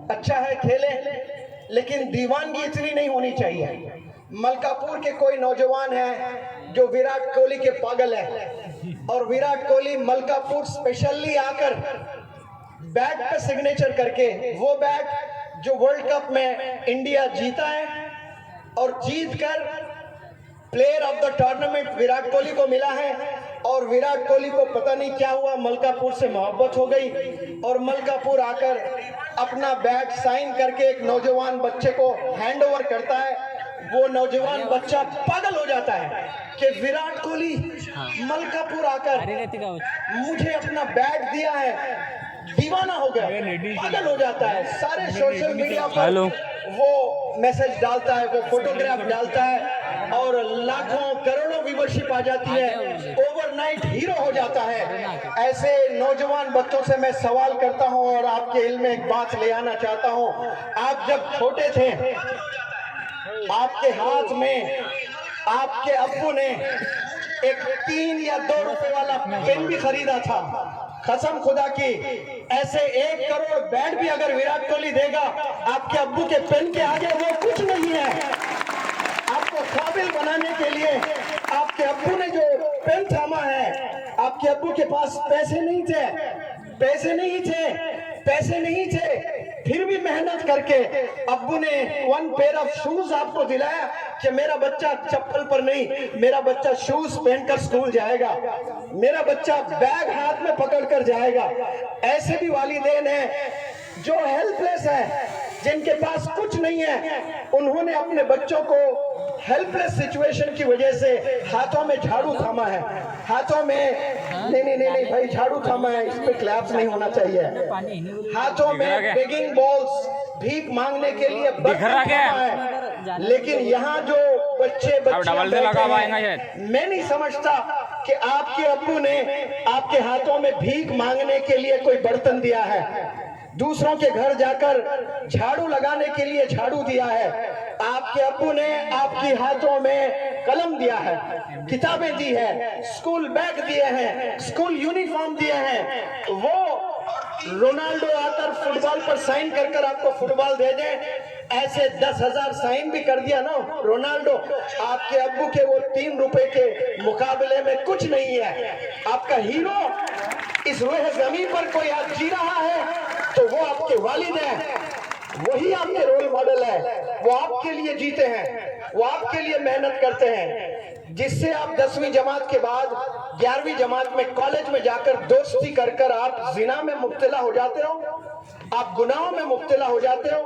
अच्छा है खेले, लेकिन दीवानगी इतनी नहीं होनी चाहिए। मलकापुर के कोई नौजवान है जो विराट कोहली के पागल है, और विराट कोहली मलकापुर स्पेशली आकर बैट पे सिग्नेचर करके, वो बैट जो वर्ल्ड कप में इंडिया जीता है और जीत कर player of the tournament Virat Kohli को मिला है, और विराट कोहली को पता नहीं क्या हुआ, मलकापुर से मोहब्बत हो गई और मलकापुर आकर अपना बैट साइन करके एक नौजवान बच्चे को हैंड ओवर करता है। वो नौजवान बच्चा पागल हो जाता है कि विराट कोहली मलकापुर आकर मुझे अपना बैट दिया है, दीवाना हो गया, पागल हो जाता है। सारे सोशल मीडिया पर वो मैसेज डालता है, वो फोटोग्राफ डालता है और लाखों करोड़ों व्यूवरशिप आ जाती है, ओवरनाइट हीरो हो जाता है। ऐसे नौजवान बच्चों से मैं सवाल करता हूं और आपके इल्म में एक बात ले आना चाहता हूं। आप जब छोटे थे, आपके हाथ में आपके अब्बू ने एक 3 या 2 रुपए वाला पेन भी खरीदा था। कसम खुदा की, ऐसे 1 करोड़ बैट भी अगर विराट कोहली देगा आपके अब्बू के पेन के आगे वो कुछ नहीं है। आपको काबिल बनाने के लिए आपके अब्बू ने जो पेन थामा है, आपके अब्बू के पास पैसे नहीं थे, फिर भी मेहनत करके अब्बू ने 1 पेयर ऑफ शूज आपको दिलाया कि मेरा बच्चा चप्पल पर नहीं, मेरा बच्चा शूज पहनकर स्कूल जाएगा, मेरा बच्चा बैग हाथ में पकड़कर जाएगा। ऐसे भी वालिदैन हैं जो हेल्पलेस है, जिनके पास कुछ नहीं है, उन्होंने अपने बच्चों को हेल्पलेस सिचुएशन की वजह से हाथों में झाड़ू थामा है, हाथों में नहीं भाई, झाड़ू थामा है, इस पे क्लैप्स नहीं होना चाहिए, हाथों में बेगिंग बॉल्स, भीख मांगने के लिए है। लेकिन यहाँ जो बच्चे मैं नहीं समझता कि आपके अब्बू ने आपके हाथों में भीख मांगने के लिए कोई बर्तन दिया है, दूसरों के घर जाकर झाड़ू लगाने के लिए झाड़ू दिया है। आपके अब्बू ने आपके हाथों में कलम दिया है, किताबें दी है, स्कूल बैग दिए हैं, स्कूल यूनिफॉर्म दिए हैं। वो रोनाल्डो आकर फुटबॉल पर साइन कर आपको फुटबॉल दे दे, ऐसे 10,000 साइन भी कर दिया ना रोनाल्डो, आपके अब्बू के वो 3 रुपए के मुकाबले में कुछ नहीं है। आपका हीरो इस रोह जमीन पर कोई आज जी रहा है तो वो आपके वालिद हैं, वही आपके रोल मॉडल है, वो आपके लिए जीते हैं, वो आपके लिए मेहनत करते हैं। जिससे आप 10वीं जमात के बाद 11वीं जमात में कॉलेज में जाकर दोस्ती कर आप जिना में मुब्तला हो जाते हो, आप गुनाहों में मुब्तला हो जाते हो,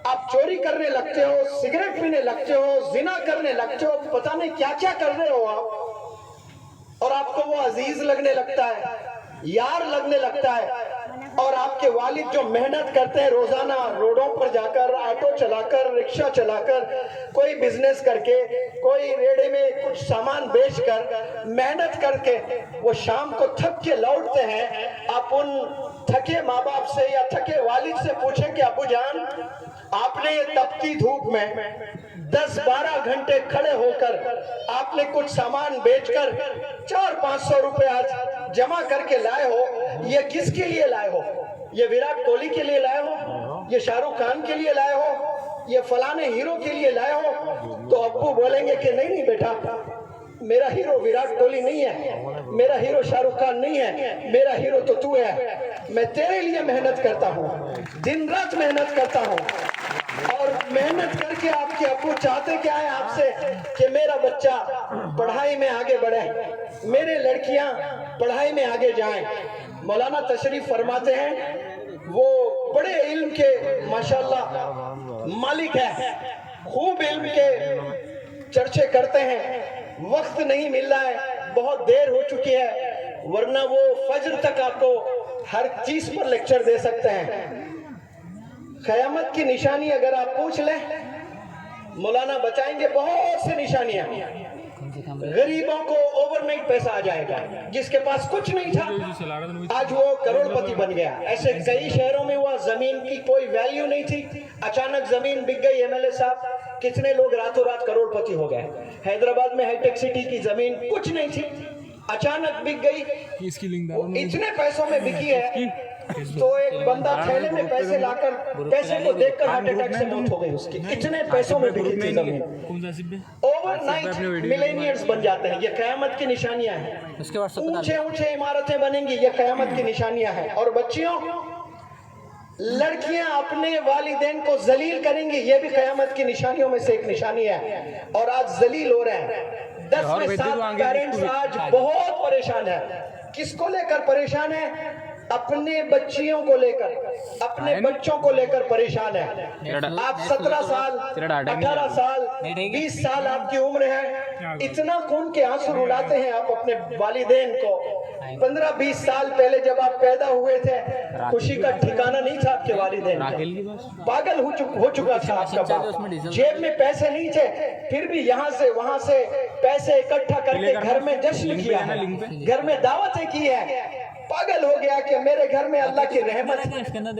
आप चोरी करने लगते हो, सिगरेट पीने लगते हो, जिना करने लगते हो, पता नहीं क्या क्या कर रहे हो आप, और आपको वो अजीज लगने लगता है, यार लगने लगता है। और आपके वालिद जो मेहनत करते हैं रोजाना रोडों पर जाकर, ऑटो चलाकर, रिक्शा चलाकर, कोई बिजनेस करके, कोई रेड़े में कुछ सामान बेचकर, मेहनत करके वो शाम को थक के लौटते हैं। आप उन थके माँ बाप से या थके वालिद से पूछें कि अबू जान, आपने ये तपती धूप में 10-12 घंटे खड़े होकर आपने कुछ सामान बेचकर 400-500 रुपए आज जमा करके लाए हो, ये किसके लिए लाए हो? ये विराट कोहली के लिए लाए हो? ये शाहरुख खान के लिए लाए हो? ये फलाने हीरो के लिए लाए हो? तो अब्बू बोलेंगे कि नहीं बेटा, मेरा हीरो विराट कोहली नहीं है, मेरा हीरो शाहरुख खान नहीं है, मेरा हीरो तो तू है। मैं तेरे लिए मेहनत करता हूँ, दिन रात मेहनत करता हूँ, और मेहनत करके आपके अब्बू चाहते क्या है आपसे कि मेरा बच्चा पढ़ाई में आगे बढ़े, मेरे लड़कियां पढ़ाई में आगे जाएं। मौलाना तशरीफ फरमाते हैं, वो बड़े इल्म के माशाल्लाह मालिक है, खूब इल्म के चर्चे करते हैं। वक्त नहीं मिल रहा है, बहुत देर हो चुकी है, वरना वो फज्र तक आपको हर चीज पर लेक्चर दे सकते हैं। क़यामत की निशानी अगर आप पूछ लें, मौलाना बताएंगे बहुत से निशानियां। गरीबों को ओवरनाइट पैसा आ जाएगा, जिसके पास कुछ नहीं था आज वो करोड़पति बन गया। ऐसे कई शहरों में हुआ, जमीन की कोई वैल्यू नहीं थी, अचानक जमीन बिक गई। एमएलए साहब, कितने लोग रातों रात करोड़पति हो गए। हैदराबाद में हाईटेक सिटी की जमीन कुछ नहीं थी, अचानक बिक गई, इतने पैसों में बिकी है तो एक बंदा थैले में पैसे लाकर पैसे को देखकर हार्ट अटैक से मौत हो गई उसकी। इतने पैसों में बिकी थी जमीन। ओवरनाइट मिलेनियर्स बन जाते हैं, ये कयामत की निशानियां हैं। ऊंचे ऊंचे इमारतें बनेंगी, ये कयामत की निशानियां हैं। और बच्चियों, लड़कियां अपने वालिदैन को जलील करेंगी, ये भी कयामत की निशानियों में से एक निशानी है। और आज जलील हो रहे हैं 10 में 7 पेरेंट्स आज बहुत परेशान है। किसको लेकर परेशान है? अपने बच्चियों को लेकर, अपने बच्चों को लेकर परेशान है। आप 17 साल, 18 साल, 20 साल आपकी उम्र है, इतना खून के आंसू रुलाते हैं आप अपने वालिदैन को। 15-20 साल पहले जब आप पैदा हुए थे, खुशी का ठिकाना नहीं था आपके वालिदैन का। पागल हो चुका था आपका बाप। जेब में पैसे नहीं थे, फिर भी यहाँ से वहां से पैसे इकट्ठा करके घर में जश्न किया है, घर में दावतें की है। पागल हो गया कि मेरे घर में अल्लाह की रहमत,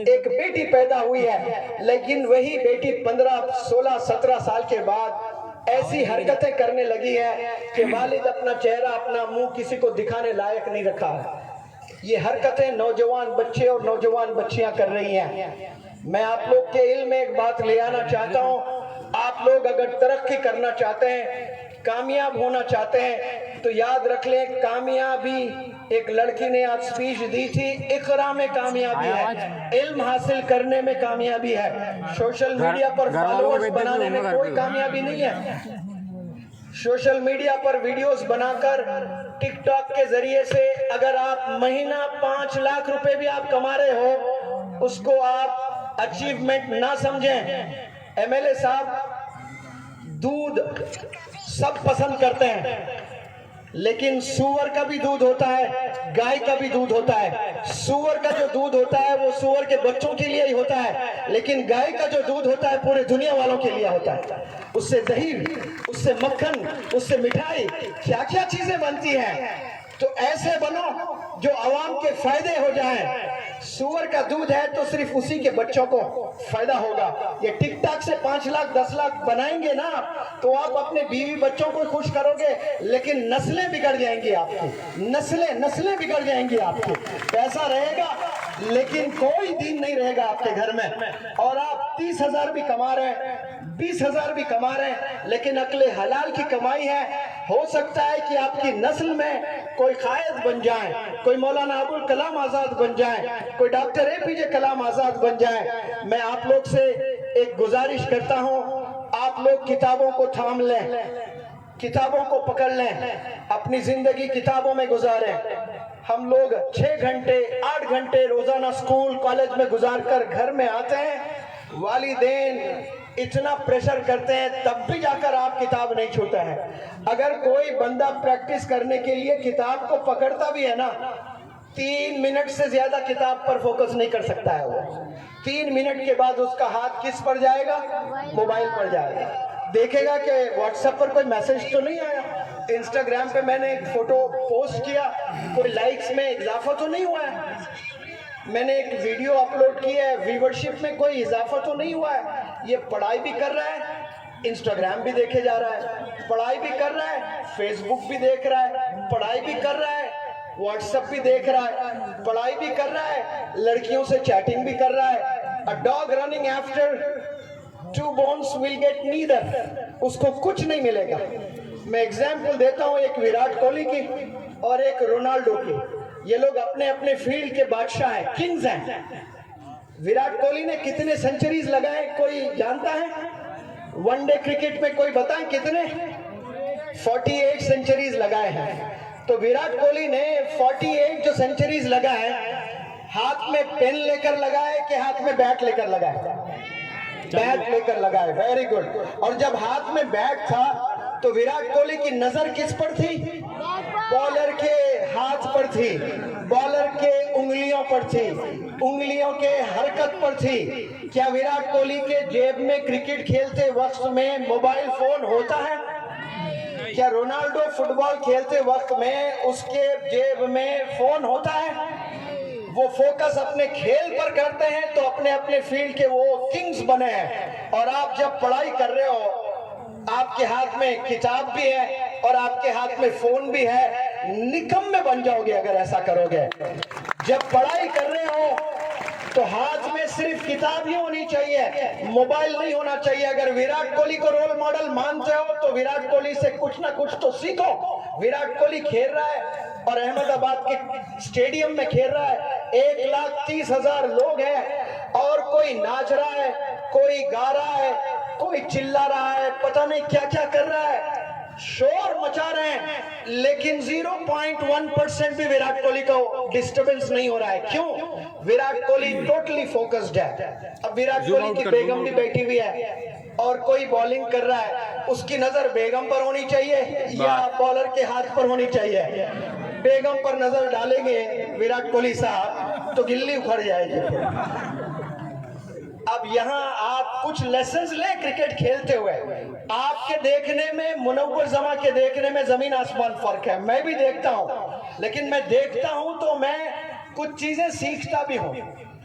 एक बेटी पैदा हुई है। लेकिन वही बेटी 15, 16, 17 साल के बाद ऐसी हरकतें करने लगी है कि वालिद अपना चेहरा, अपना मुंह किसी को दिखाने लायक नहीं रखा है। ये हरकतें नौजवान बच्चे और नौजवान बच्चियां कर रही हैं। मैं आप लोग के इल्म में एक बात ले आना चाहता हूँ। आप लोग अगर तरक्की करना चाहते हैं, कामयाब होना चाहते हैं, तो याद रख लें, कामयाबी एक लड़की ने आज स्पीच दी थी, इकरा में कामयाबी है, इल्म हासिल करने में कामयाबी है। सोशल मीडिया पर फॉलोअर्स बनाने में कोई कामयाबी नहीं है। सोशल मीडिया पर वीडियोस बनाकर टिकटॉक के जरिए से अगर आप महीना 5 लाख रुपए भी आप कमा रहे हो, उसको आप अचीवमेंट ना समझें। एमएलए साहब, दूध सब पसंद करते हैं, लेकिन सूअर का भी दूध होता है, गाय का भी दूध होता है। सूअर का जो दूध होता है वो सूअर के बच्चों के लिए ही होता है, लेकिन गाय का जो दूध होता है पूरे दुनिया वालों के लिए होता है। उससे दही, उससे मक्खन, उससे मिठाई, क्या क्या चीजें बनती हैं। तो ऐसे बनो जो आवाम के फायदे हो जाएं। सूअर का दूध है तो सिर्फ उसी के बच्चों को फायदा होगा। ये टिकटॉक से 5 लाख 10 लाख बनाएंगे ना, तो आप अपने बीवी बच्चों को खुश करोगे, लेकिन नस्लें बिगड़ जाएंगी आपकी, नस्लें बिगड़ जाएंगी आपकी। पैसा रहेगा लेकिन कोई दीन नहीं रहेगा आपके घर में। और आप 30,000 भी कमा रहे हैं, 20,000 भी कमा रहे हैं, लेकिन अक्ले हलाल की कमाई है। हो सकता है कि आपकी नस्ल में कोई कायद बन जाए, कोई मौलाना अबुल कलाम आजाद बन जाए, कोई डॉक्टर APJ कलाम आजाद बन जाए। मैं आप लोग से एक गुजारिश करता हूं, आप लोग किताबों को थाम लें, किताबों को पकड़ लें, अपनी जिंदगी किताबों में गुजारें। हम लोग 6 घंटे 8 घंटे रोजाना स्कूल कॉलेज में गुजार कर घर में आते हैं। वालिदैन इतना प्रेशर करते हैं, तब भी जाकर आप किताब नहीं छूते हैं। अगर कोई बंदा प्रैक्टिस करने के लिए किताब को पकड़ता भी है ना, 3 मिनट से ज्यादा किताब पर फोकस नहीं कर सकता है वो। 3 मिनट के बाद उसका हाथ किस पर जाएगा? मोबाइल पर जाएगा। देखेगा कि व्हाट्सएप पर कोई मैसेज तो नहीं आया, इंस्टाग्राम पे मैंने एक फोटो पोस्ट किया, कोई लाइक्स में इजाफा तो नहीं हुआ है, मैंने एक वीडियो अपलोड की है, व्यूवरशिप में कोई इजाफा तो नहीं हुआ है। ये पढ़ाई भी कर रहा है, इंस्टाग्राम भी देखे जा रहा है, पढ़ाई भी कर रहा है, फेसबुक भी देख रहा है, पढ़ाई भी कर रहा है, व्हाट्सएप भी देख रहा है, पढ़ाई भी कर रहा है, लड़कियों से चैटिंग भी कर रहा है। A dog running after 2 bones will get neither, उसको कुछ नहीं मिलेगा। मैं एग्जाम्पल देता हूँ एक विराट कोहली की और एक रोनाल्डो की। ये लोग अपने अपने फील्ड के बादशाह हैं, किंग्स हैं। विराट कोहली ने कितने सेंचुरीज लगाए कोई जानता है? वनडे क्रिकेट में कोई बताएं कितने? 48 सेंचुरीज लगाए हैं। तो विराट कोहली ने 48 जो सेंचुरीज लगाए, हाथ में पेन लेकर लगाए कि हाथ में बैट लेकर लगाए? बैट लेकर लगाए, वेरी गुड। और जब हाथ में बैट था तो विराट कोहली की नजर किस पर थी? बॉलर के हाथ पर थी, बॉलर के उंगलियों पर थी, उंगलियों के हरकत पर थी। क्या विराट कोहली के जेब में क्रिकेट खेलते वक्त में मोबाइल फोन होता है? क्या रोनाल्डो फुटबॉल खेलते वक्त में उसके जेब में फोन होता है? वो फोकस अपने खेल पर करते हैं, तो अपने अपने फील्ड के वो किंग्स बने हैं। और आप जब पढ़ाई कर रहे हो, आपके हाथ में किताब भी है और आपके हाथ में फोन भी है, निकम्मे बन जाओगे अगर ऐसा करोगे। जब पढ़ाई कर रहे हो तो हाथ में सिर्फ किताब ही होनी चाहिए, मोबाइल नहीं होना चाहिए। अगर विराट कोहली को रोल मॉडल मानते हो तो विराट कोहली से कुछ ना कुछ तो सीखो। विराट कोहली खेल रहा है और अहमदाबाद के स्टेडियम में खेल रहा है, 1,30,000 लोग हैं और कोई नाच रहा है, कोई गा रहा है, कोई चिल्ला रहा है, पता नहीं क्या क्या कर रहा है, शोर मचा रहे हैं, लेकिन 0.1% भी विराट कोहली को डिस्टरबेंस नहीं हो रहा है। क्यों? विराट कोहली टोटली फोकस्ड है। अब विराट कोहली की बेगम भी बैठी हुई है और कोई बॉलिंग कर रहा है, उसकी नजर बेगम पर होनी चाहिए या बॉलर के हाथ पर होनी चाहिए? बेगम पर नजर डालेंगे विराट कोहली साहब तो गिल्ली उखड़ जाएगी। अब यहाँ आप कुछ लेसन्स लें क्रिकेट खेलते हुए। आपके देखने में, मुनव्वर जमा के देखने में जमीन आसमान फर्क है। मैं भी देखता हूँ, लेकिन मैं देखता हूँ तो मैं कुछ चीजें सीखता भी हूँ।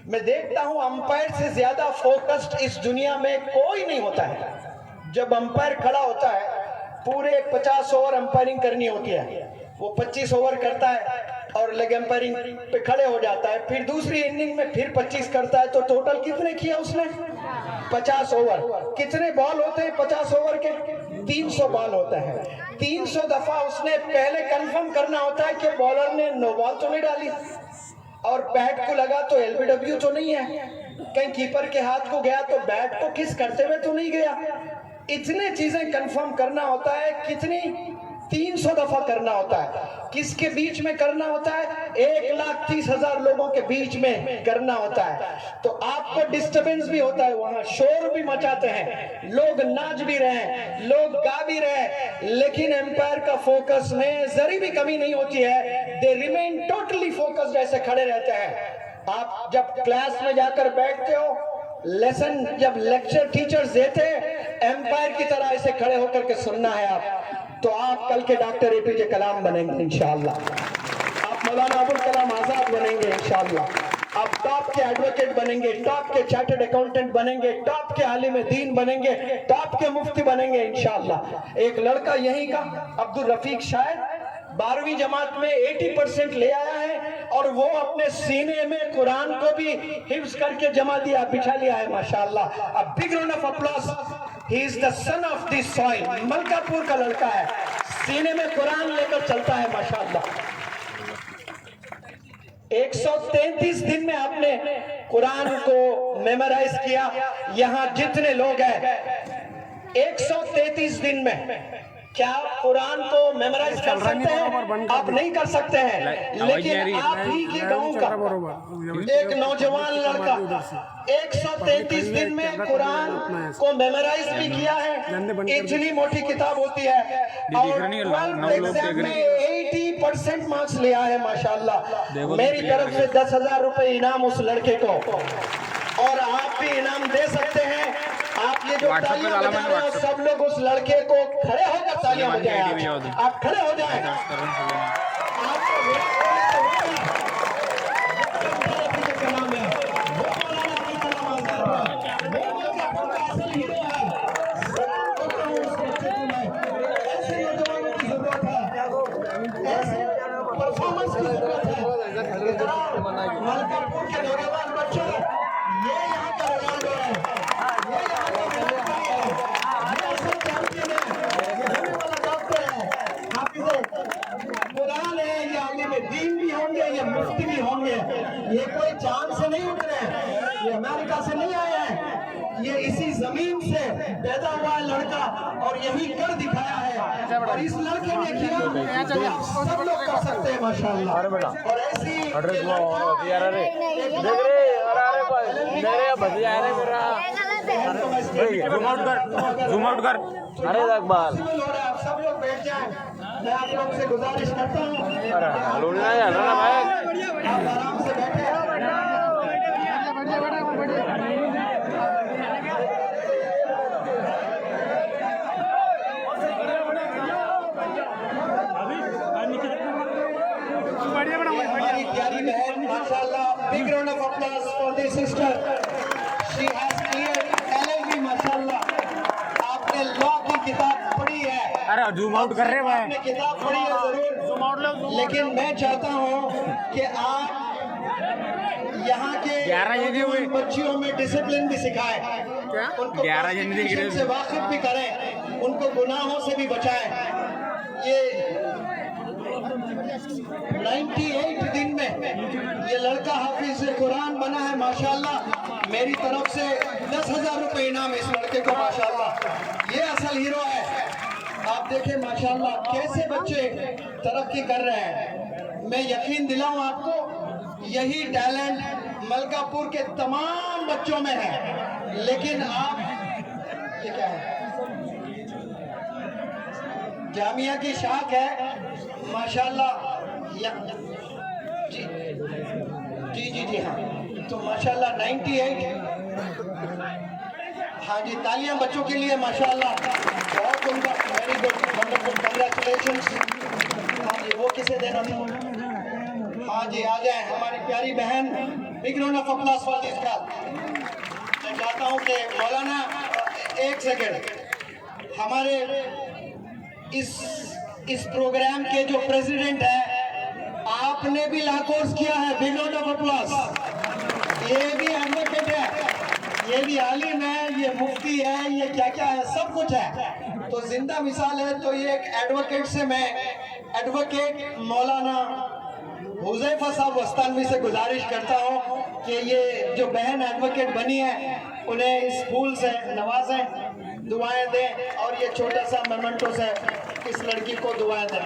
मैं देखता हूँ अंपायर से ज्यादा फोकस्ड इस दुनिया में कोई नहीं होता है। जब अंपायर खड़ा होता है, पूरे 50 ओवर अंपायरिंग करनी होती है, वो 25 ओवर करता है और लेग एम्पायरिंग पे खड़े हो जाता है, फिर दूसरी इनिंग में फिर 25 करता है, तो टोटल कितने किया उसने? 50 ओवर। कितने बॉल होते हैं 50 ओवर के? 300 बॉल होता है। 300 दफा उसने पहले कंफर्म करना होता है कि बॉलर ने नो बॉल तो नहीं डाली और बैट को लगा तो एलबीडब्ल्यू तो नहीं है, कहीं कीपर के हाथ को गया तो बैट को किस करते हुए तो नहीं गया। इतने चीजें कंफर्म करना होता है। कितनी? 300 दफा करना होता है। किसके बीच में करना होता है? 1,30,000 लोगों के बीच में करना होता है। तो आपको डिस्टरबेंस भी होता है, वहां शोर भी मचाते हैं, लोग नाच भी रहे हैं, लोग गा भी रहे हैं, लेकिन एम्पायर का फोकस में जरी भी कमी नहीं होती है। दे रिमेन टोटली फोकस्ड, ऐसे खड़े रहते हैं। आप जब क्लास में जाकर बैठते हो, लेसन जब लेक्चर टीचर्स देते हैं, एम्पायर की तरह ऐसे खड़े होकर के सुनना है आप, तो आप कल के डॉक्टर एपीजे कलाम बनेंगे इंशाअल्लाह। आप मौलाना अबुल कलाम आजाद बनेंगे इंशाअल्लाह। आप टॉप के एडवोकेट बनेंगे, टॉप के चार्टर्ड अकाउंटेंट बनेंगे, टॉप के आलिम दीन बनेंगे, टॉप के मुफ्ती बनेंगे इंशाअल्लाह। एक लड़का यहीं का अब्दुल रफीक शायद 12वीं जमात में 80% ले आया है और वो अपने सीने में कुरान को भी हिफ्ज करके जमा दिया, बिछा लिया है माशाअल्लाह। A big round of applause. He is the son of this soil. Malkapur का लड़का है, सीने में कुरान लेकर चलता है माशाअल्लाह। 133 दिन में आपने कुरान को मेमोराइज किया। यहाँ जितने लोग हैं 133 दिन में क्या कुरान को मेमोराइज कर सकते हैं? आप नहीं कर सकते हैं, लेकिन आप ही के गांव का एक नौजवान लड़का 133 दिन में कुरान को मेमोराइज भी किया है। इतनी मोटी किताब होती है और 12th एग्जाम में 80% मार्क्स ले आए हैं माशाअल्लाह। मेरी तरफ से 10,000 रुपए इनाम उस लड़के को, और आप भी इनाम दे सकते हैं। आप ये जो तालियां बजा रहे हो, सब लोग उस लड़के को खड़े होकर तालियां बजाएं। आप खड़े हो जाएं। परफॉर्मेंस की जरूरत है। मलकापुर के नौजवान बच्चों, ये यहाँ का रिकॉर्ड है, ये यहाँ का रिकॉर्ड है, ये सब चैंपियन है, ये होने वाला डॉक्टर है, हाफिज़ कुरान है, ये आलिम दीन भी होंगे, ये मुफ्ती भी होंगे। ये कोई चांद से नहीं उतरे, ये अमेरिका से नहीं आए हैं, ये इसी जमीन से पैदा हुआ है लड़का और यही कर दिखाया है। और इस लड़के ने किया जो आप सब लोग कर सकते हैं माशाअल्लाह। और ऐसी जूम आउट कर। अरे इकबाल आप सब लोग बैठ जाएं। मैं आप लोग से गुजारिश करता हूँ, आप आराम से बैठे। हमारी प्यारी बहन माशाअल्लाह, big round of applause for this sister. She has cleared LLB माशाअल्लाह। आपने लॉ की किताब पढ़ी है। अरे जूम आउट कर रहे हैं, आपने किताब पढ़ी है जरूर, लेकिन मैं चाहता हूं कि आप यहाँ के 11 जनवरी हुए। बच्चियों में डिसिप्लिन भी सिखाएं, उनको 11 जनवरी prostitution से वाकिफ भी करें, उनको गुनाहों से भी बचाएं। ये 98 दिन में ये लड़का हाफिज कुरान बना है माशाल्लाह। मेरी तरफ से 10,000 रुपए इनाम इस लड़के को माशाल्लाह। ये असल हीरो है। आप देखें माशाल्लाह कैसे बच्चे तरक्की कर रहे हैं। मैं यकीन दिलाऊं आपको, यही टैलेंट मलकापुर के तमाम बच्चों में है। लेकिन आप ये क्या है, जामिया की शाख है माशाल्लाह। जी जी जी जी हाँ, तो माशाल्लाह 98। हाँ जी, तालियां बच्चों के लिए माशाल्लाह, बहुत उनका वेरी गुड, वंडरफुल, कांग्रेचुलेशंस। हाँ जी, वो किसे देना था? हाँ जी, आ जाए हमारी प्यारी बहन, big round of applause for this girl. मैं चाहता हूँ कि मौलाना एक सेकंड, हमारे इस प्रोग्राम के जो प्रेसिडेंट है, आपने भी लॉ कोर्स किया है, बिग राउंड ऑफ अप्लॉज। ये भी एडवोकेट है, ये भी आलिम है, ये मुफ्ती है, ये क्या क्या है, सब कुछ है। तो जिंदा मिसाल है। तो ये एक एडवोकेट से मैं एडवोकेट मौलाना हुज़ैफा साहब वस्तानवी से गुजारिश करता हूँ कि ये जो बहन एडवोकेट बनी है उन्हें इस फूल से नवाजें, दुआएं दें, और ये छोटा सा मेमेंटो से इस लड़की को दुआएं दें।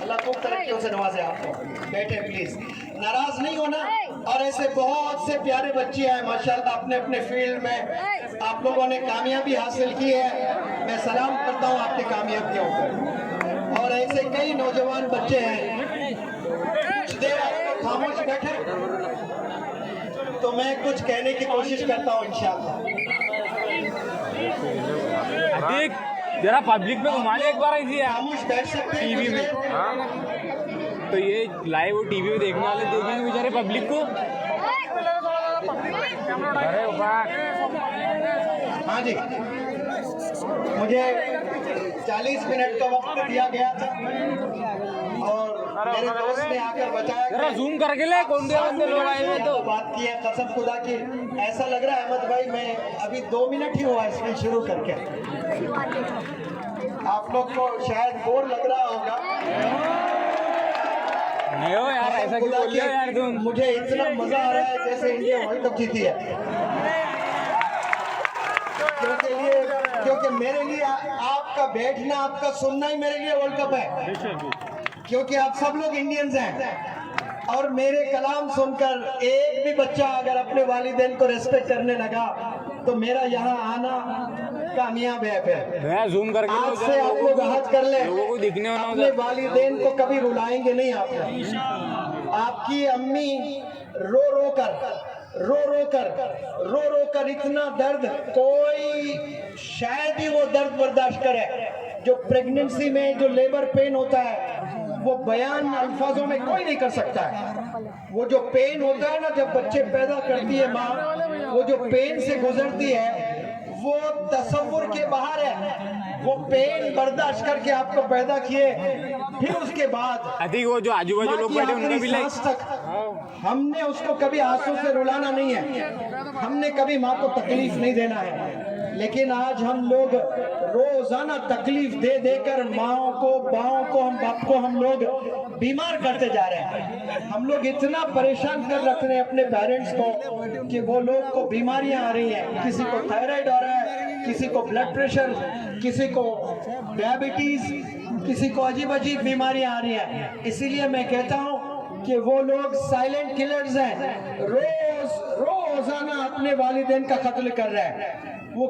अल्लाह खूब तरक्कियों से नवाजे आपको। बैठे प्लीज, नाराज नहीं होना। और ऐसे बहुत से प्यारे बच्चे हैं माशाल्लाह, अपने अपने फील्ड में आप लोगों ने कामयाबी हासिल की है। मैं सलाम करता हूँ आपकी कामयाबियों को। और ऐसे कई नौजवान बच्चे हैं, कुछ देर आप खामोश बैठे तो मैं कुछ कहने की कोशिश करता हूँ इंशाअल्लाह। देख जरा पब्लिक में घुमा ले एक बार ऐसी है खामोश बैठ सकते हैं टीवी में। हाँ, तो ये लाइव टीवी में देखने वाले देखेंगे बेचारे पब्लिक को। अरे वाह, हाँ जी, मुझे 40 मिनट का वक्त दिया गया था और मेरे दोस्त ने आकर बताया जरा जूम करके ले कौन दे बंदे लोग आए हुए तो। बात की है कसम खुदा की, ऐसा लग रहा है अहमद भाई मैं अभी 2 मिनट ही हुआ इसमें शुरू करके। आप लोग को शायद बोर लग रहा होगा। नहीं हो यार, ऐसा क्यों बोल रहे हो यार तुम। मुझे इतना मजा आ रहा है जैसे इंडिया वर्ल्ड कप जीती है। क्योंकि मेरे लिए आपका बैठना, आपका सुनना ही मेरे लिए वर्ल्ड कप है। क्योंकि आप सब लोग इंडियंस हैं और मेरे कलाम सुनकर एक भी बच्चा अगर अपने वालिदैन को रेस्पेक्ट करने लगा तो मेरा यहाँ आना कामयाब है। जूम करके आज से आप लोग हाथ कर ले, लोगों को दिखने होना अपने वालिदैन को कभी रुलाएंगे नहीं। आपकी अम्मी रो रो कर इतना दर्द कोई शायद ही वो दर्द बर्दाश्त करे जो प्रेगनेंसी में जो लेबर पेन होता है, वो बयान अल्फाजों में कोई नहीं कर सकता है। वो जो पेन होता है ना, जब बच्चे पैदा करती है माँ, वो जो पेन से गुजरती है वो तसव्वुर के बाहर है। वो पेन बर्दाश्त करके आपको पैदा किए, फिर उसके बाद अधिक वो जो आजू बाजू लोग बैठे उनका भी सांस तक हमने उसको कभी आंसू से रुलाना नहीं है, हमने कभी माँ को तकलीफ नहीं देना है। लेकिन आज हम लोग रोजाना तकलीफ दे देकर माओ को, बाओं को, हम बाप को हम लोग बीमार करते जा रहे हैं। हम लोग इतना परेशान कर रख रहे हैं अपने पेरेंट्स को कि वो लोग को बीमारियां आ रही हैं। किसी को थायराइड हो रहा है, किसी को ब्लड प्रेशर, किसी को डायबिटीज, किसी को अजीब अजीब बीमारियां आ रही हैं। इसीलिए मैं कहता हूँ कि वो लोग साइलेंट किलर्स हैं, रोजाना अपने वालिदैन का कत्ल कर रहे हैं। वो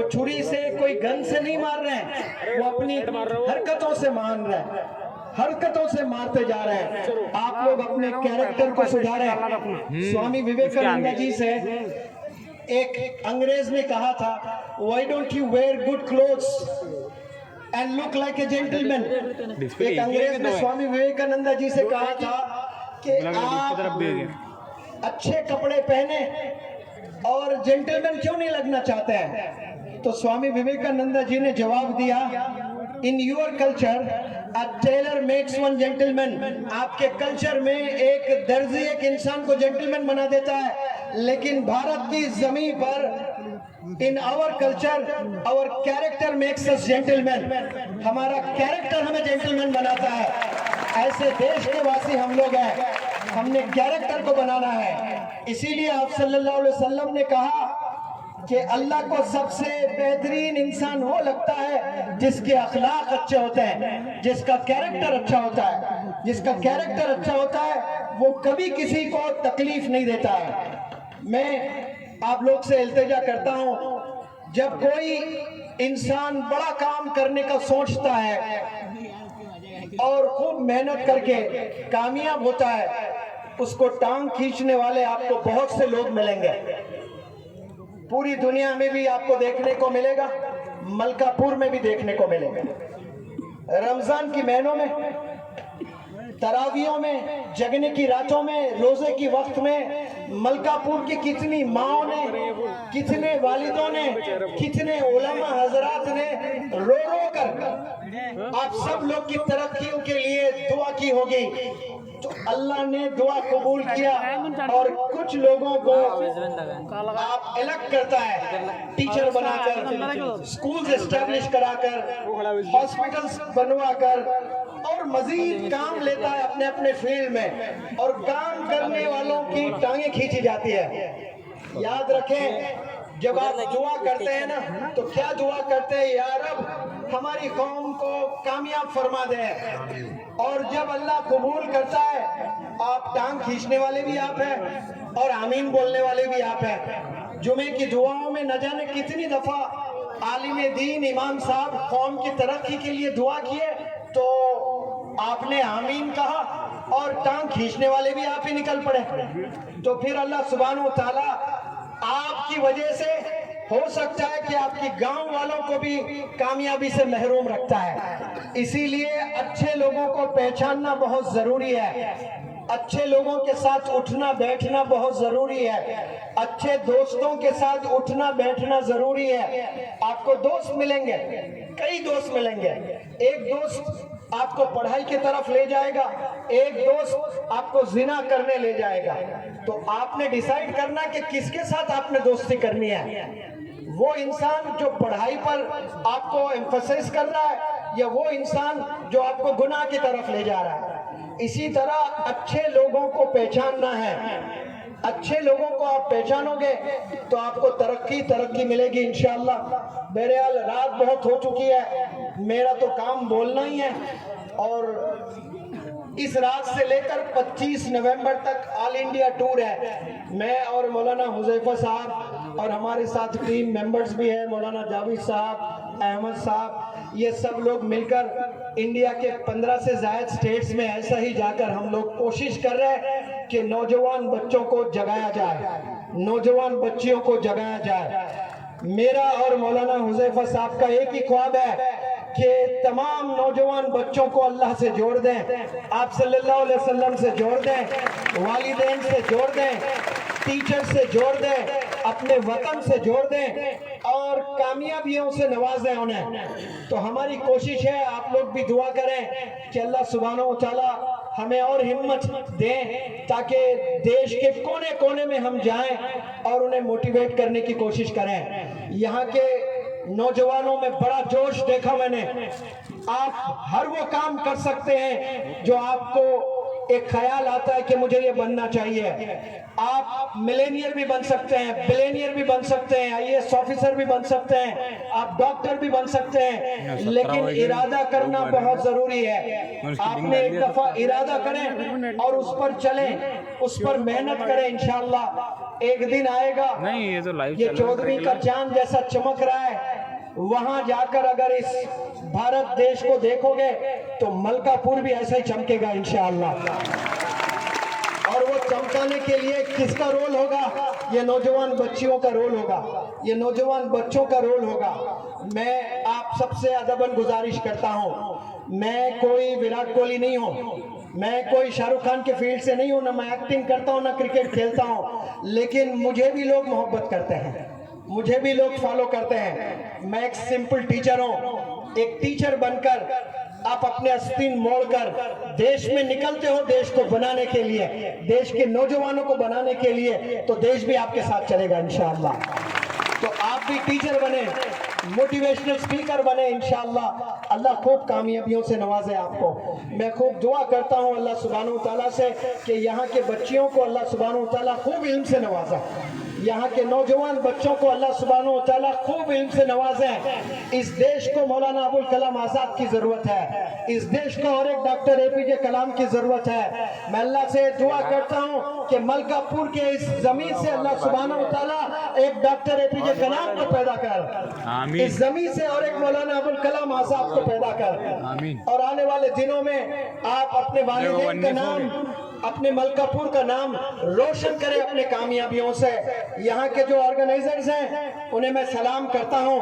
छुरी से, कोई गन से नहीं मार रहे हैं, वो अपनी हरकतों से मान रहे हैं, हरकतों से मारते जा रहे हैं। आप लोग अपने कैरेक्टर को सुधारें। स्वामी विवेकानंद जी से एक अंग्रेज ने कहा था, why don't you wear good clothes and look like a gentleman. एक अंग्रेज ने स्वामी विवेकानंद जी से कहा था कि आप अच्छे कपड़े पहने और जेंटलमैन क्यों नहीं लगना चाहते हैं। तो स्वामी विवेकानंद जी ने जवाब दिया, in your culture a tailor makes one gentleman. आपके कल्चर में एक दर्जी एक इंसान को जेंटलमैन बना देता है, लेकिन भारत की जमीन पर in our culture our character makes us gentleman. हमारा कैरेक्टर हमें जेंटलमैन बनाता है। ऐसे देश के वासी हम लोग हैं, हमने कैरेक्टर को बनाना है। इसीलिए आप सल्लल्लाहु अलैहि वसल्लम ने कहा कि अल्लाह को सबसे बेहतरीन इंसान वो लगता है जिसके अखलाक अच्छे होते हैं, जिसका कैरेक्टर अच्छा होता है। जिसका कैरेक्टर अच्छा होता है वो कभी किसी को तकलीफ नहीं देता है। मैं आप लोग से इल्तिजा करता हूं, जब कोई इंसान बड़ा काम करने का सोचता है और खूब मेहनत करके कामयाब होता है, उसको टांग खींचने वाले आपको बहुत से लोग मिलेंगे। पूरी दुनिया में भी आपको देखने को मिलेगा, मलकापुर में भी देखने को मिलेगा। रमजान की महीनों में, तरावियों में, जगने की रातों में, रोजे की वक्त में मलकापुर की कितनी माओं ने, कितने वालिदों ने, कितने उलमा हजरात ने रो रो कर आप सब लोग की तरक्की के लिए दुआ की होगी। तो अल्लाह ने दुआ कबूल किया और कुछ लोगों को आप अलग करता है, टीचर बनाकर, स्कूल्स एस्टेब्लिश कराकर, हॉस्पिटल्स बनवाकर, और मजीद काम लेता है अपने अपने फील्ड में, और काम करने वालों की टांगें खींची जाती है। याद रखें, जब आप दुआ करते हैं ना, तो क्या दुआ करते हैं? या रब हमारी कौम को कामयाब फरमा दे। और जब अल्लाह कबूल करता है, आप टांग खींचने वाले भी आप हैं और आमीन बोलने वाले भी आप हैं। जुमे की दुआओं में न जाने कितनी दफा आलिम दीन इमाम साहब कौम की तरक्की के लिए दुआ किए, तो आपने आमीन कहा और टांग खींचने वाले भी आप ही निकल पड़े। तो फिर अल्लाह सुब्हानहू व तआला आपकी वजह से हो सकता है कि आपकी गांव वालों को भी कामयाबी से महरूम रखता है। इसीलिए अच्छे लोगों को पहचानना बहुत जरूरी है। अच्छे लोगों के साथ उठना बैठना बहुत जरूरी है। अच्छे दोस्तों के साथ उठना बैठना जरूरी है। आपको दोस्त मिलेंगे, कई दोस्त मिलेंगे। एक दोस्त आपको पढ़ाई की तरफ ले जाएगा, एक दोस्त आपको जिना करने ले जाएगा। तो आपने डिसाइड करना कि किसके साथ आपने दोस्ती करनी है। वो इंसान जो पढ़ाई पर आपको एम्फसाइज कर रहा है, या वो इंसान जो आपको गुनाह की तरफ ले जा रहा है। इसी तरह अच्छे लोगों को पहचानना है। अच्छे लोगों को आप पहचानोगे तो आपको तरक्की मिलेगी इंशाअल्लाह। बहरहाल रात बहुत हो चुकी है, मेरा तो काम बोलना ही है। और इस रात से लेकर 25 नवंबर तक ऑल इंडिया टूर है। मैं और मौलाना हुज़ैफा साहब और हमारे साथ टीम मेंबर्स भी है, मौलाना जावेद साहब, अहमद साहब, ये सब लोग मिलकर इंडिया के 15 से ज़ायद स्टेट्स में ऐसा ही जाकर हम लोग कोशिश कर रहे हैं कि नौजवान बच्चों को जगाया जाए, नौजवान बच्चियों को जगाया जाए। मेरा और मौलाना हुज़ैफा साहब का एक ही ख्वाब है कि तमाम नौजवान बच्चों को अल्लाह से जोड़ दें, आप सल्लल्लाहु अलैहि वसल्लम से जोड़ दें, वालिदैन से जोड़ दें, टीचर से जोड़ दें, अपने वतन से जोड़ दें और कामयाबियों से नवाजें उन्हें। तो हमारी कोशिश है, आप लोग भी दुआ करें कि अल्लाह सुब्हानहू व तआला हमें और हिम्मत दें ताकि देश के कोने कोने में हम जाएं और उन्हें मोटिवेट करने की कोशिश करें। यहाँ के नौजवानों में बड़ा जोश देखा मैंने। आप हर वो काम कर सकते हैं जो आपको एक ख्याल आता है कि मुझे ये बनना चाहिए। आप मिलेनियर भी बन सकते हैं, बिलेनियर भी बन सकते हैं, आईएएस ऑफिसर भी बन सकते हैं, आप डॉक्टर भी बन सकते हैं, लेकिन इरादा करना बहुत जरूरी है। आपने एक दफा इरादा करें और उस पर चलें, उस पर मेहनत करें, इंशाअल्लाह एक दिन आएगा। नहीं, ये तो लाइव ये 14वीं का चांद जैसा चमक रहा है, वहां जाकर अगर इस भारत देश को देखोगे तो मलकापुर भी ऐसा ही चमकेगा इंशाअल्लाह। और वो चमकाने के लिए किसका रोल होगा? ये नौजवान बच्चियों का रोल होगा, ये नौजवान बच्चों का रोल होगा। मैं आप सबसे अदबन गुजारिश करता हूँ, मैं कोई विराट कोहली नहीं हूँ, मैं कोई शाहरुख खान के फील्ड से नहीं हूँ, ना मैं एक्टिंग करता हूँ, ना क्रिकेट खेलता हूँ, लेकिन मुझे भी लोग मोहब्बत करते हैं, मुझे भी लोग फॉलो करते हैं। मैं एक सिंपल टीचर हूँ। एक टीचर बनकर आप अपने आस्तीन मोड़कर देश में निकलते हो देश को बनाने के लिए, देश के नौजवानों को बनाने के लिए, तो देश भी आपके साथ चलेगा इंशाअल्लाह। तो आप भी टीचर बने, मोटिवेशनल स्पीकर बने इंशाअल्लाह। अल्लाह खूब कामयाबियों से नवाजे आपको। मैं खूब दुआ करता हूँ अल्लाह सुब्हानहू तआला से कि यहाँ के बच्चियों को अल्लाह सुब्हानहू तआला खूब इल्म से नवाजा, यहाँ के नौजवान बच्चों को अल्लाह सुब्हानहू तआला खूब इल्म से नवाजे। इस देश को मौलाना अबुल कलाम आजाद की जरूरत है, इस देश को और एक डॉक्टर APJ कलाम की जरूरत है। मैं अल्लाह से दुआ करता हूँ कि मलकापुर के इस जमीन से अल्लाह सुब्हानहू तआला एक डॉक्टर APJ कलाम को पैदा कर, आमीन। इस जमीन से और एक मौलाना अबुल कलाम आजाद को पैदा कर, आमीन। और आने वाले दिनों में आप अपने वालिदैन का नाम, अपने मलकापुर का नाम रोशन करें अपने कामयाबियों से। यहाँ के जो ऑर्गेनाइजर्स हैं उन्हें मैं सलाम करता हूँ।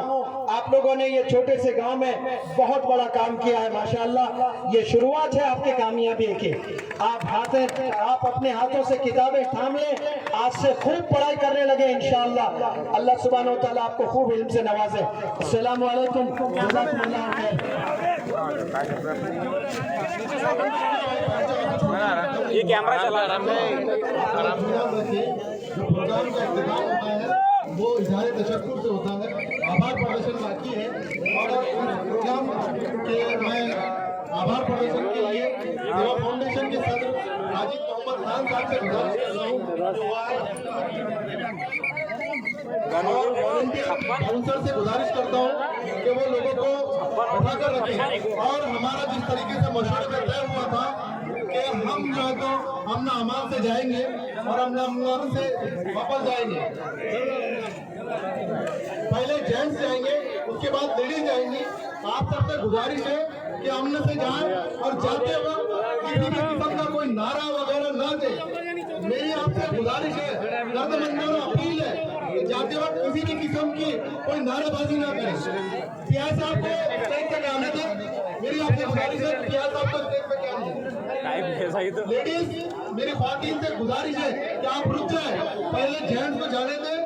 आप लोगों ने ये छोटे से गांव में बहुत बड़ा काम किया है माशाअल्लाह। ये शुरुआत है आपके कामयाबी की। आप अपने हाथों से किताबें थाम लें, आज से खूब पढ़ाई करने लगे इंशाअल्लाह। अल्लाह सुब्हानहू तआला आपको खूब इल्म से नवाजे। अस्सलामु अलैकुम, जज़ाकुमुल्लाह खैर। ये कैमरा चला रहा है। जो प्रोग्राम का इंतजाम होता है वो इज़हार तशक्कुर से होता है। आभार प्रदर्शन बाकी है और प्रोग्राम के मैं आभार प्रदर्शन के लिए सेवा फाउंडेशन के सदर राजीव मोहम्मद खान साहब से गुजारिश करता हूँ, जो हुआ है, और काउंसलर से गुजारिश करता हूँ कि वो लोगों को उठाकर रखें। और हमारा जिस तरीके से मशवरे में तय हुआ था कि हम जो है तो अमन अमान से जाएंगे और अमन अमान से वापस जाएंगे। पहले जेंट्स जाएंगे, उसके बाद लेडीज जाएंगी। आप सबसे गुजारिश है कि अमन से जाएं और जाते वक्त किसी भी किस्म का कोई नारा वगैरह ना दे। मेरी आपसे गुजारिश है, दर्दमंदाना अपील है कि जाते वक्त किसी भी किस्म की कोई नारेबाजी ना करें। पियाज साहब को स्टेज तक आने दें। मेरी आपसे गुजारिश है, पियाज साहब को स्टेज पे आने दें। लेडीज, मेरी ख्वातीन से गुजारिश है कि आप रुक जाए, पहले जेंट्स को जाने दें।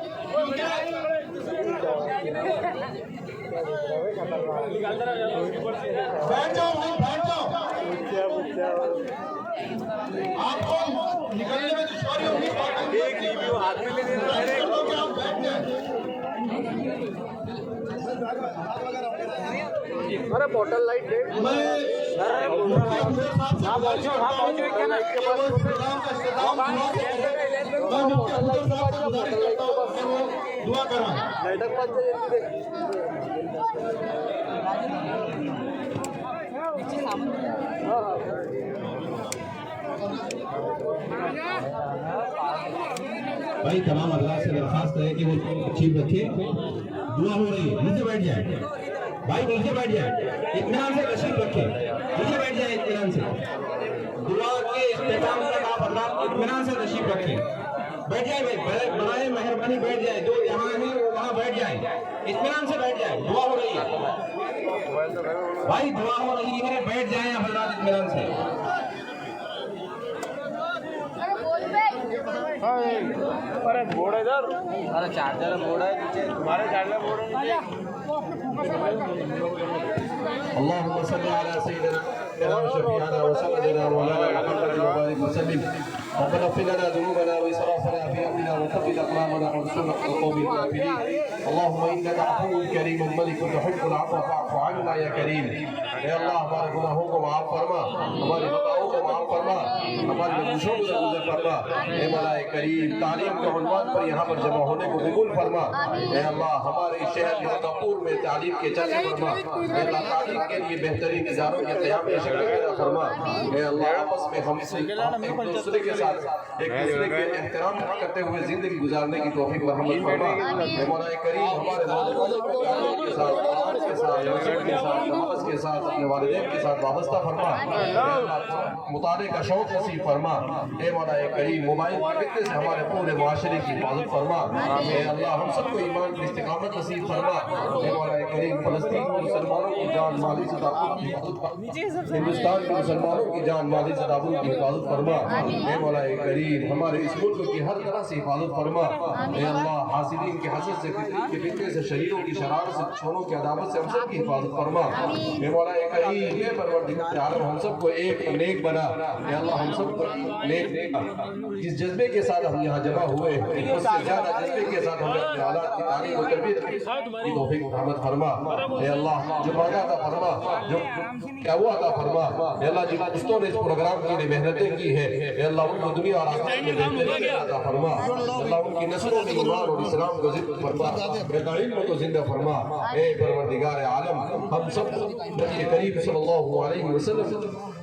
बैठ जाओ भाई, बैठ जाओ। आपको निकलने में दुश्वारी होगी। एक रिव्यू हाथ में ले लेना है। आप बैठ जाए। अरे बोतल लाइट दे। मैं मुफ्ती अफजल साहब से गुजारिश करता हूं कि वो इस प्रोग्राम का इख्तिताम दुआ से करें। मैं मुफ्ती अफजल साहब से गुजारिश करता हूं कि वो दुआ करवाएं। भाई तमाम अल्लाह से दरखास्त है कि वो चीज रखे। दुआ हो रही है, नीचे बैठ जाए भाई, नीचे बैठ जाए, इत्मीनान से तशरीफ रखे, नीचे बैठ जाए इत्मीनान से। दुआ के इख्तिताम तक आप अल्लाह इत्मीनान से तशरीफ रखें। बैठ जाए भाई, बनाए मेहरबानी बैठ जाए, जो यहाँ है वो वहाँ बैठ जाए, इत्मीनान से बैठ जाए। दुआ हो रही है भाई, दुआ हो रही है, बैठ जाए आप अल्लाह इत्मीनान से। अरे बोर्ड इधर, अरे चार्जर बोर्ड है नीचे, तुम्हारे चार्जर बोर्ड है नीचे। अल्लाहुम्मा सल्ली अला सय्यिदिना शफीअना व सय्यिदिना मौलाना मुहम्मद व बारिक वसल्लिम। रब्बना इग़फिर लना ज़ुनूबना व इसराफ़ना फ़ी अमरिना व थब्बित अक़दामना वंsurna अलal क़ौमिल काफ़िरीन। अल्लाहुम्मा इन्नका अफ़्वुन करीमुन मलिकुन तुहिब्बुल अफ़्व फ़अफ़ु अन्ना या करीम। ए अल्लाह, हमारे गुनाहों को माफ़ फरमा, हमारी खताओं को माफ़ फरमा, हमारी नक़्शों को दरगुज़र फरमा। ए मौलाए करीम, तालीम के उन्वान पर यहाँ पर जमा होने को कबूल फरमा। ए अल्लाह, हमारे शहर मलकापुर में तालीम के चर्चे फरमा। ए अल्लाह, तालीम के लिए बेहतरीन इदारों के क़याम की शक्ल पैदा फरमा। ए अल्लाह, आपस में हम एक दूसरे के साथ एक दूसरे के एहतराम करते हुए जिंदगी गुजारने की तौफीक मरहमत फरमा। ए मौलाए करीम, हमारे नौजवानों को तालीम के साथ, नमाज के साथ, मस्जिद के साथ, नमाज के साथ, अपने वालिदैन के साथ वाबस्ता फरमा। मुताले का शौक नसीब फरमा। ए मौला करीम मोबाइल के फितने से हमारे पूरे माशरे की हिफाजत फरमा। ए अल्लाह हम सबको ईमान की इस्तिकामत नसीब फरमा। ए मौला करीम फलस्तीन के मुसलमानों की जान माली से ताबूत की हिफाजत फरमा। हिंदुस्तान के मुसलमानों की जान माली से ताबूत की हिफाजत फरमा। ए मौला करीम हमारे इस मुल्क की हर तरह से हिफाजत फरमा। ए अल्लाह हासिदीन के हसद से के फितने से शरीरों की शरारत से छोरों की अदावत से हम सब की हिफाजत फरमा। ए मौला करीम ये परवरदिगार आलम हम सबको एक नेक बना। ए अल्लाह हम सबको नेक जिस जज्बे के साथ हम यहाँ जमा हुए उससे ज्यादा जज्बे के साथ हमें अपने औलाद की तालीम और तरबियत की तौफीक रहमत फरमा। ए अल्लाह जो मांगा था फरमा, जो क्या हुआ था फरमा। ए अल्लाह जिन दोस्तों ने इस प्रोग्राम के लिए मेहनतें की है ए अल्लाह उनको दुनिया और आखिरत में बेहतरीन अता फरमा। अल्लाह उनकी नस्लों में ईमान और इस्लाम को जिंदा फरमा, बेदाइन को जिंदा फरमा। ए परवरदिगार आलम हम सब नबी करीम सल्लल्लाहु अलैहि वसल्लम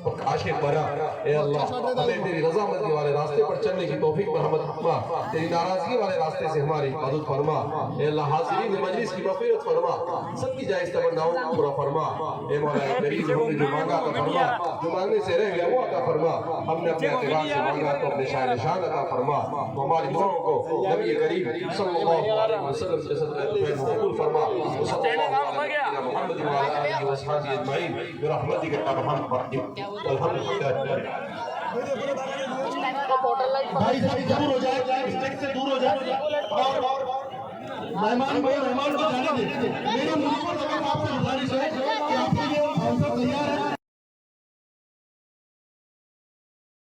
और आशिक बना। ए अल्लाह हमें तेरी रज़ामंदी वाले रास्ते पर चलने की तौफीक रहमत फरमा। तेरी नाराजगी वाले रास्ते से हमारी हिफाजत फरमा। ए अल्लाह हाज़िरीन मजलिस की मग़फ़िरत फरमा, सबकी जायज़ तमन्नाओं को पूरा फरमा। ए मौला करीम हमने जो मांगा था फरमा, जो मांगने से रह गया वो अता फरमा। हमने अपने एतबार से मांगा तो अपने शान निशान अता फरमा। तो हमारी दुआओं को नबी करीम सल्लल्लाहु अलैहि वसल्लम के सदक़े में कबूल फरमा। मुहम्मद व अला आलिहि व अस्हाबिहि अजमईन बिरहमतिक या अरहमर राहिमीन। अल्हम्दुलिल्लाह। भाई साहब दूर हो जाए, स्टेज से दूर हो जाए और मेहमान को जाने दे। मेरी मुझको आपसे गुजारिश है कि आपके लिए हम सब तैयार हैं।